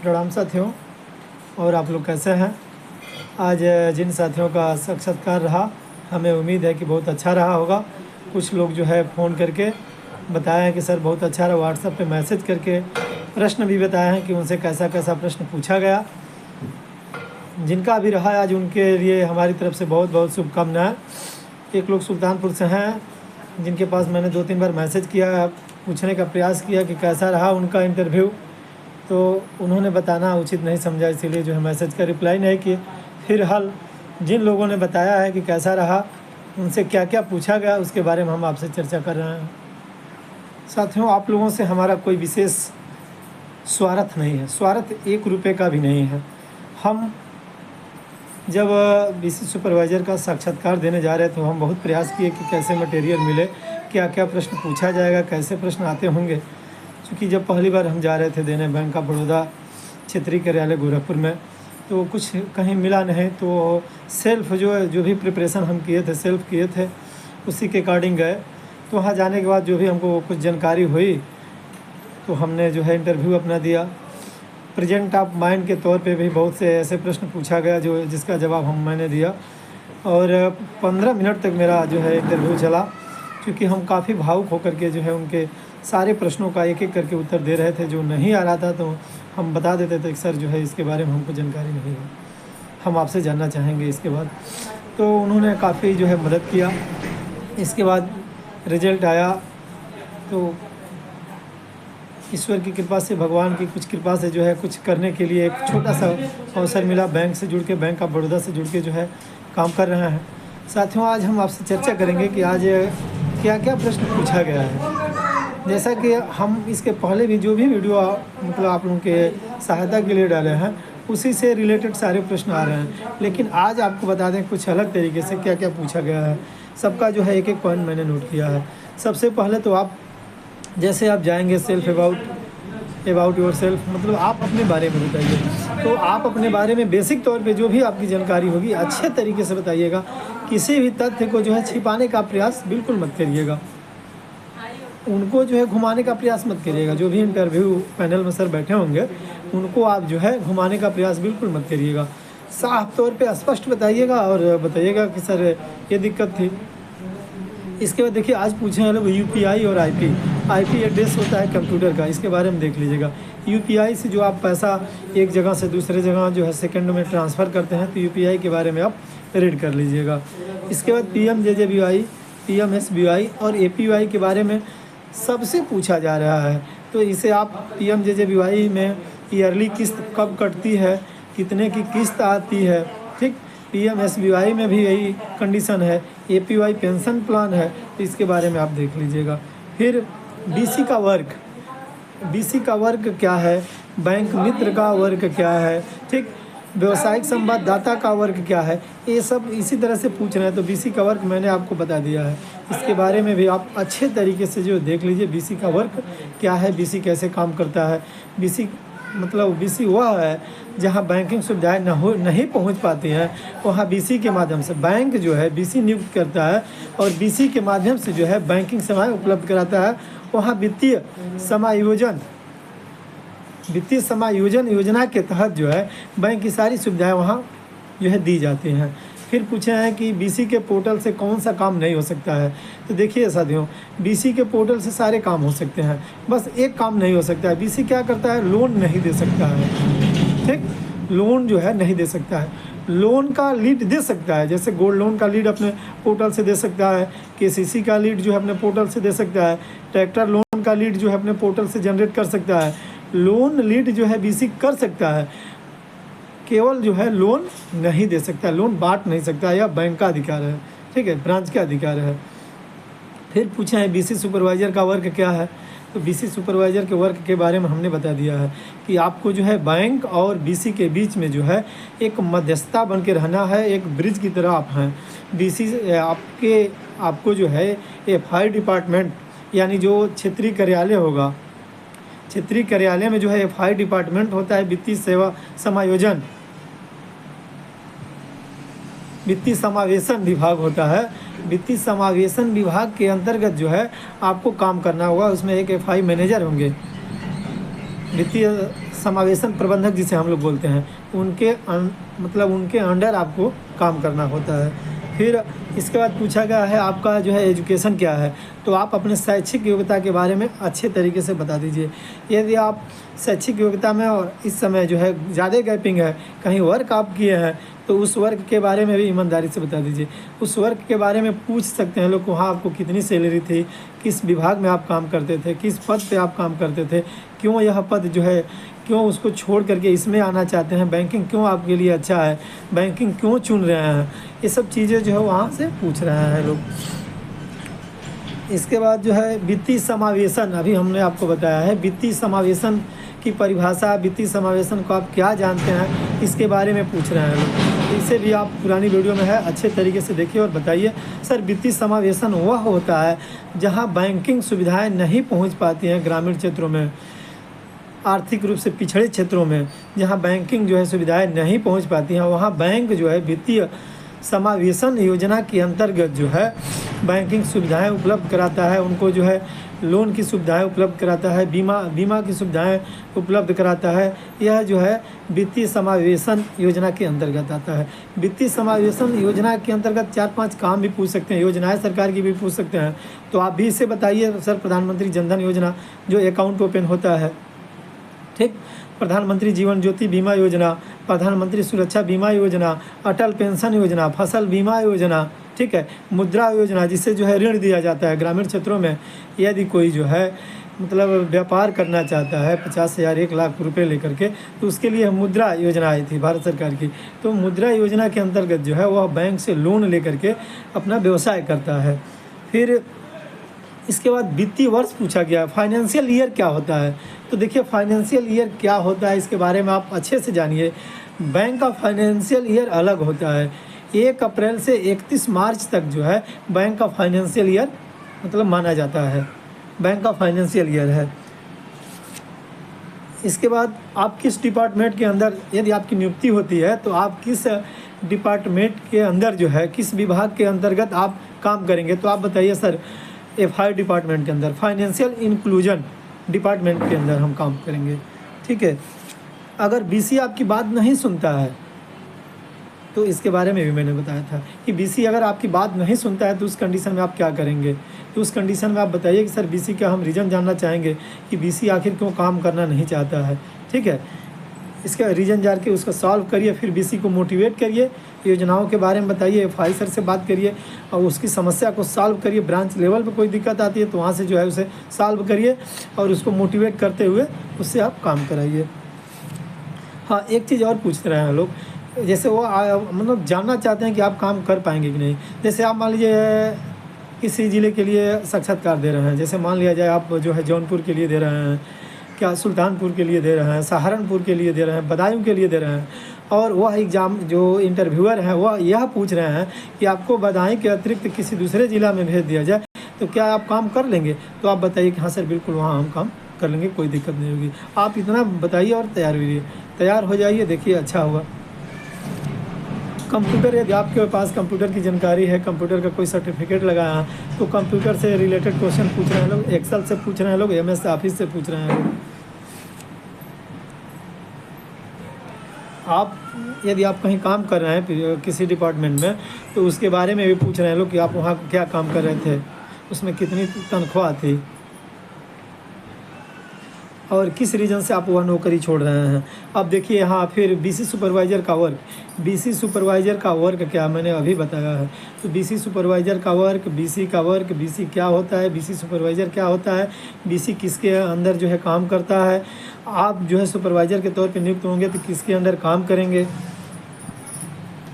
प्रणाम साथियों। और आप लोग कैसे हैं? आज जिन साथियों का साक्षात्कार रहा, हमें उम्मीद है कि बहुत अच्छा रहा होगा। कुछ लोग जो है फ़ोन करके बताए हैं कि सर बहुत अच्छा रहा, व्हाट्सएप पे मैसेज करके प्रश्न भी बताए हैं कि उनसे कैसा कैसा प्रश्न पूछा गया। जिनका भी रहा आज उनके लिए हमारी तरफ से बहुत बहुत शुभकामनाएँ। एक लोग सुल्तानपुर से हैं जिनके पास मैंने 2-3 बार मैसेज किया, पूछने का प्रयास किया कि कैसा रहा उनका इंटरव्यू, तो उन्होंने बताना उचित नहीं समझा, इसीलिए जो है मैसेज का रिप्लाई नहीं किए। फिलहाल जिन लोगों ने बताया है कि कैसा रहा, उनसे क्या क्या पूछा गया, उसके बारे में हम आपसे चर्चा कर रहे हैं। साथियों, आप लोगों से हमारा कोई विशेष स्वार्थ नहीं है, स्वार्थ 1 रुपये का भी नहीं है। हम जब बीसी सुपरवाइज़र का साक्षात्कार देने जा रहे थे तो हम बहुत प्रयास किए कि कैसे मटेरियल मिले, क्या क्या प्रश्न पूछा जाएगा, कैसे प्रश्न आते होंगे। क्योंकि जब पहली बार हम जा रहे थे देने बैंक ऑफ बड़ौदा क्षेत्रीय कार्यालय गोरखपुर में, तो कुछ कहीं मिला नहीं, तो सेल्फ जो भी प्रिपरेशन हम किए थे, सेल्फ किए थे, उसी के अकॉर्डिंग गए। तो वहाँ जाने के बाद जो भी हमको कुछ जानकारी हुई तो हमने जो है इंटरव्यू अपना दिया। प्रेजेंट ऑफ माइंड के तौर पे भी बहुत से ऐसे प्रश्न पूछा गया जिसका जवाब मैंने दिया, और 15 मिनट तक मेरा जो है इंटरव्यू चला। क्योंकि हम काफ़ी भावुक होकर के जो है उनके सारे प्रश्नों का एक एक करके उत्तर दे रहे थे। जो नहीं आ रहा था तो हम बता देते थे कि सर जो है इसके बारे में हमको जानकारी नहीं है, हम आपसे जानना चाहेंगे इसके बाद। तो उन्होंने काफ़ी जो है मदद किया। इसके बाद रिजल्ट आया तो ईश्वर की कृपा से, भगवान की कुछ कृपा से जो है कुछ करने के लिए एक छोटा सा अवसर मिला। बैंक से जुड़ के, बैंक ऑफ बड़ौदा से जुड़ के जो है काम कर रहे हैं। साथियों, आज हम आपसे चर्चा करेंगे कि आज क्या क्या प्रश्न पूछा गया है। जैसा कि हम इसके पहले भी जो भी वीडियो मतलब आप लोगों के सहायता के लिए डाले हैं, उसी से रिलेटेड सारे प्रश्न आ रहे हैं। लेकिन आज आपको बता दें कुछ अलग तरीके से क्या क्या पूछा गया है। सबका जो है एक एक पॉइंट मैंने नोट किया है। सबसे पहले तो आप जैसे आप जाएंगे सेल्फ अबाउट योर सेल्फ, मतलब आप अपने बारे में बताइए। तो आप अपने बारे में बेसिक तौर पे जो भी आपकी जानकारी होगी अच्छे तरीके से बताइएगा। किसी भी तथ्य को जो है छिपाने का प्रयास बिल्कुल मत करिएगा, उनको जो है घुमाने का प्रयास मत करिएगा। जो भी इंटरव्यू पैनल में सर बैठे होंगे उनको आप जो है घुमाने का प्रयास बिल्कुल मत करिएगा। साफ तौर पे स्पष्ट बताइएगा और बताइएगा कि सर ये दिक्कत थी। इसके बाद देखिए, आज पूछे हैं लोग यूपीआई और आईपी एड्रेस होता है कंप्यूटर का, इसके बारे में देख लीजिएगा। यूपीआई से जो आप पैसा एक जगह से दूसरे जगह जो है सेकंड में ट्रांसफ़र करते हैं, तो यूपीआई के बारे में आप रीड कर लीजिएगा। इसके बाद पीएमजेजेबीवाई, पीएमएसबीवाई और एपीवाई के बारे में सबसे पूछा जा रहा है। तो इसे आप पीएमजेजेबीवाई में ईयरली किस्त कब कटती है, कितने की किस्त आती है, ठीक। पीएमएसबीवाई में भी यही कंडीशन है। एपीवाई पेंशन प्लान है, तो इसके बारे में आप देख लीजिएगा। फिर बीसी का वर्क क्या है, बैंक मित्र का वर्क क्या है, ठीक। व्यवसायिक संवाददाता का वर्क क्या है, ये सब इसी तरह से पूछ रहे हैं। तो बीसी का वर्क मैंने आपको बता दिया है, इसके बारे में भी आप अच्छे तरीके से जो देख लीजिए बीसी का वर्क क्या है, बीसी कैसे काम करता है। बीसी वह है जहां बैंकिंग सुविधाएं नहीं पहुंच पाती हैं, वहां बीसी के माध्यम से बैंक जो है बीसी नियुक्त करता है और बीसी के माध्यम से जो है बैंकिंग सेवाएं उपलब्ध कराता है। वहां वित्तीय समायोजन योजना के तहत जो है बैंक की सारी सुविधाएं वहां जो है दी जाती हैं। फिर पूछे हैं कि बीसी के पोर्टल से कौन सा काम नहीं हो सकता है। तो देखिए साथियों, बीसी के पोर्टल से सारे काम हो सकते हैं, बस एक काम नहीं हो सकता है। बीसी क्या करता है, लोन नहीं दे सकता है, ठीक। लोन जो है नहीं दे सकता है, लोन का लीड दे सकता है। जैसे गोल्ड लोन का लीड अपने पोर्टल से दे सकता है, केसीसी का लीड जो है अपने पोर्टल से दे सकता है, ट्रैक्टर लोन का लीड जो है अपने पोर्टल से जनरेट कर सकता है। लोन लीड जो है बीसी कर सकता है, केवल जो है लोन नहीं दे सकता, लोन बांट नहीं सकता, यह बैंक का अधिकार है, ठीक है, ब्रांच का अधिकार है। फिर पूछा है बीसी सुपरवाइज़र का वर्क क्या है। तो बीसी सुपरवाइज़र के वर्क के बारे में हमने बता दिया है कि आपको जो है बैंक और बीसी के बीच में जो है एक मध्यस्थता बन के रहना है, एक ब्रिज की तरह आप हैं। बीसी आपको जो है एफआई डिपार्टमेंट, यानी जो क्षेत्रीय कार्यालय होगा, क्षेत्रीय कार्यालय में जो है एफआई डिपार्टमेंट होता है, वित्तीय समावेशन विभाग होता है। वित्तीय समावेशन विभाग के अंतर्गत जो है आपको काम करना होगा। उसमें एक एफआई मैनेजर होंगे, वित्तीय समावेशन प्रबंधक जिसे हम लोग बोलते हैं, मतलब उनके अंडर आपको काम करना होता है। फिर इसके बाद पूछा गया है आपका जो है एजुकेशन क्या है, तो आप अपने शैक्षिक योग्यता के बारे में अच्छे तरीके से बता दीजिए। यदि आप शैक्षिक योग्यता में और इस समय जो है ज़्यादा गैपिंग है, कहीं वर्क आप किए हैं, तो उस वर्क के बारे में भी ईमानदारी से बता दीजिए। उस वर्क के बारे में पूछ सकते हैं लोग, वहाँ आपको कितनी सैलरी थी, किस विभाग में आप काम करते थे, किस पद पे आप काम करते थे, क्यों यह पद जो है, क्यों उसको छोड़ करके इसमें आना चाहते हैं, बैंकिंग क्यों आपके लिए अच्छा है, बैंकिंग क्यों चुन रहे हैं, ये सब चीज़ें जो है वहाँ से पूछ रहे हैं लोग। इसके बाद जो है वित्तीय समावेशन, अभी हमने आपको बताया है वित्तीय समावेशन की परिभाषा, वित्तीय समावेशन को आप क्या जानते हैं, इसके बारे में पूछ रहे हैं लोग। इसे भी आप पुरानी वीडियो में है अच्छे तरीके से देखिए और बताइए। सर वित्तीय समावेशन वह होता है जहां बैंकिंग सुविधाएं नहीं पहुंच पाती हैं ग्रामीण क्षेत्रों में, आर्थिक रूप से पिछड़े क्षेत्रों में जहां बैंकिंग जो है सुविधाएं नहीं पहुंच पाती हैं, वहां बैंक जो है वित्तीय समावेशन योजना के अंतर्गत जो है बैंकिंग सुविधाएं उपलब्ध कराता है, उनको जो है लोन की सुविधाएं उपलब्ध कराता है, बीमा की सुविधाएं उपलब्ध कराता है। यह जो है वित्तीय समावेशन योजना के अंतर्गत आता है। वित्तीय समावेशन योजना के अंतर्गत 4-5 काम भी पूछ सकते हैं, योजनाएं सरकार की भी पूछ सकते हैं, तो आप भी इसे बताइए। सर प्रधानमंत्री जनधन योजना जो अकाउंट ओपन होता है, ठीक, प्रधानमंत्री जीवन ज्योति बीमा योजना, प्रधानमंत्री सुरक्षा बीमा योजना, अटल पेंशन योजना, फसल बीमा योजना, ठीक है, मुद्रा योजना जिससे जो है ऋण दिया जाता है ग्रामीण क्षेत्रों में। यदि कोई जो है मतलब व्यापार करना चाहता है 50,000 1 लाख रुपए लेकर के, तो उसके लिए मुद्रा योजना आई थी भारत सरकार की। तो मुद्रा योजना के अंतर्गत जो है वह बैंक से लोन लेकर के अपना व्यवसाय करता है। फिर इसके बाद वित्तीय वर्ष पूछा गया, फाइनेंशियल ईयर क्या होता है। तो देखिए फाइनेंशियल ईयर क्या होता है इसके बारे में आप अच्छे से जानिए। बैंक का फाइनेंशियल ईयर अलग होता है। 1 अप्रैल से 31 मार्च तक जो है बैंक का फाइनेंशियल ईयर मतलब माना जाता है, बैंक का फाइनेंशियल ईयर है। इसके बाद आप किस डिपार्टमेंट के अंदर यदि आपकी नियुक्ति होती है, तो आप किस डिपार्टमेंट के अंदर जो है किस विभाग के अंतर्गत आप काम करेंगे, तो आप बताइए। सर FI डिपार्टमेंट के अंदर, फाइनेंशियल इंक्लूजन डिपार्टमेंट के अंदर हम काम करेंगे, ठीक है। अगर BC आपकी बात नहीं सुनता है, तो इसके बारे में भी मैंने बताया था कि BC अगर आपकी बात नहीं सुनता है तो उस कंडीशन में आप क्या करेंगे। तो उस कंडीशन में आप बताइए कि सर BC का हम रीज़न जानना चाहेंगे कि BC आखिर क्यों काम करना नहीं चाहता है, ठीक है। इसका रीज़न जान के उसका सॉल्व करिए, फिर BC को मोटिवेट करिए, योजनाओं के बारे में बताइए, FI सर से बात करिए और उसकी समस्या को सॉल्व करिए। ब्रांच लेवल पे कोई दिक्कत आती है तो वहाँ से जो है उसे सॉल्व करिए और उसको मोटिवेट करते हुए उससे आप काम कराइए। हाँ, एक चीज़ और पूछ रहे हैं लोग, जैसे वो मतलब जानना चाहते हैं कि आप काम कर पाएंगे कि नहीं। जैसे आप मान लीजिए किसी ज़िले के लिए साक्षात्कार दे रहे हैं, जैसे मान लिया जाए आप जो है जौनपुर के लिए दे रहे हैं, क्या सुल्तानपुर के लिए दे रहे हैं, सहारनपुर के लिए दे रहे हैं, बदायूं के लिए दे रहे हैं, और वह एग्ज़ाम जो इंटरव्यूअर हैं वह यह पूछ रहे हैं कि आपको बदायूं के अतिरिक्त किसी दूसरे ज़िला में भेज दिया जाए तो क्या आप काम कर लेंगे। तो आप बताइए कि हाँ सर बिल्कुल वहाँ हम काम कर लेंगे, कोई दिक्कत नहीं होगी। आप इतना बताइए और तैयार हो जाइए, देखिए अच्छा होगा। कंप्यूटर, यदि आपके पास कंप्यूटर की जानकारी है, कंप्यूटर का कोई सर्टिफिकेट लगाया है, तो कंप्यूटर से रिलेटेड क्वेश्चन पूछ रहे हैं लोग, एक्सेल से पूछ रहे हैं लोग, MS ऑफिस से पूछ रहे हैं लोग। आप यदि आप कहीं काम कर रहे हैं किसी डिपार्टमेंट में, तो उसके बारे में भी पूछ रहे हैं लोग कि आप वहाँ क्या काम कर रहे थे, उसमें कितनी तनख्वाह थी और किस रीज़न से आप वह नौकरी छोड़ रहे हैं। अब देखिए यहाँ फिर BC सुपरवाइज़र का वर्क, BC सुपरवाइज़र का वर्क क्या मैंने अभी बताया है। तो BC सुपरवाइज़र का वर्क, BC का वर्क, BC क्या होता है, BC सुपरवाइज़र क्या होता है, BC किसके अंदर जो है काम करता है, आप जो है सुपरवाइज़र के तौर पे नियुक्त होंगे तो किसके अंडर काम करेंगे।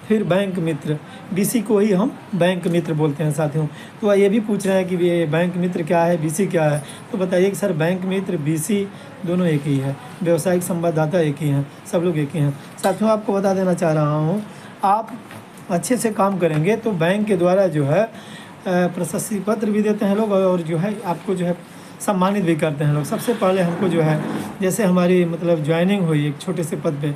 फिर बैंक मित्र, BC को ही हम बैंक मित्र बोलते हैं साथियों। तो ये भी पूछ रहे हैं कि ये बैंक मित्र क्या है, BC क्या है। तो बताइए कि सर बैंक मित्र BC दोनों एक ही है, व्यवसायिक संवाददाता एक ही हैं, सब लोग एक ही हैं। साथियों आपको बता देना चाह रहा हूँ, आप अच्छे से काम करेंगे तो बैंक के द्वारा जो है प्रशस्ति पत्र भी देते हैं लोग और जो है आपको जो है सम्मानित भी करते हैं लोग। सबसे पहले हमको जो है जैसे हमारी मतलब ज्वाइनिंग हुई एक छोटे से पद पे,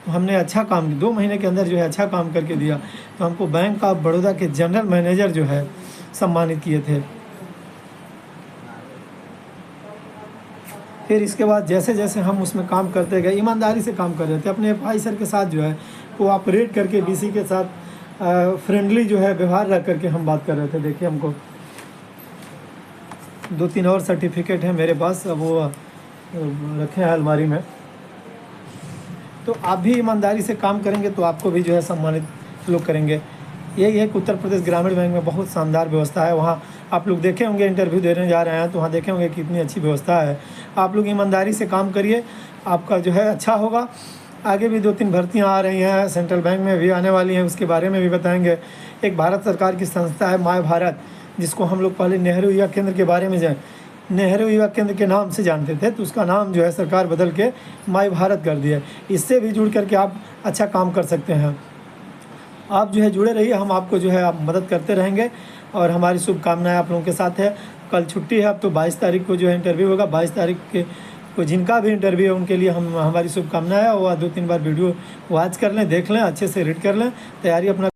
तो हमने अच्छा काम 2 महीने के अंदर जो है अच्छा काम करके दिया, तो हमको बैंक ऑफ बड़ौदा के जनरल मैनेजर जो है सम्मानित किए थे। फिर इसके बाद जैसे जैसे हम उसमें काम करते गए, ईमानदारी से काम कर रहे थे, अपने भाई सर के साथ जो है वो ऑपरेट करके बीसी के साथ फ्रेंडली जो है व्यवहार रख करके हम बात कर रहे थे। देखिए हमको 2-3 और सर्टिफिकेट हैं मेरे पास, वो रखे हैं अलमारी में। तो आप भी ईमानदारी से काम करेंगे तो आपको भी जो है सम्मानित लोग करेंगे। यही एक उत्तर प्रदेश ग्रामीण बैंक में बहुत शानदार व्यवस्था है। वहाँ आप लोग देखे होंगे, इंटरव्यू देने जा रहे हैं तो वहाँ देखे होंगे कितनी अच्छी व्यवस्था है। आप लोग ईमानदारी से काम करिए, आपका जो है अच्छा होगा। आगे भी 2-3 भर्तियाँ आ रही हैं, सेंट्रल बैंक में भी आने वाली हैं, उसके बारे में भी बताएंगे। एक भारत सरकार की संस्था है माय भारत, जिसको हम लोग पहले नेहरू युवा केंद्र के बारे में नेहरू युवा केंद्र के नाम से जानते थे, तो उसका नाम जो है सरकार बदल के माय भारत कर दिया। इससे भी जुड़ करके आप अच्छा काम कर सकते हैं। आप जो है जुड़े रहिए, हम आपको जो है आप मदद करते रहेंगे और हमारी शुभकामनाएं आप लोगों के साथ है। कल छुट्टी है, अब तो 22 तारीख को जो है इंटरव्यू होगा। 22 तारीख के को जिनका भी इंटरव्यू है उनके लिए हमारी शुभकामनाएं है। और 2-3 बार वीडियो वॉच कर लें, देख लें, अच्छे से रीड कर लें, तैयारी अपना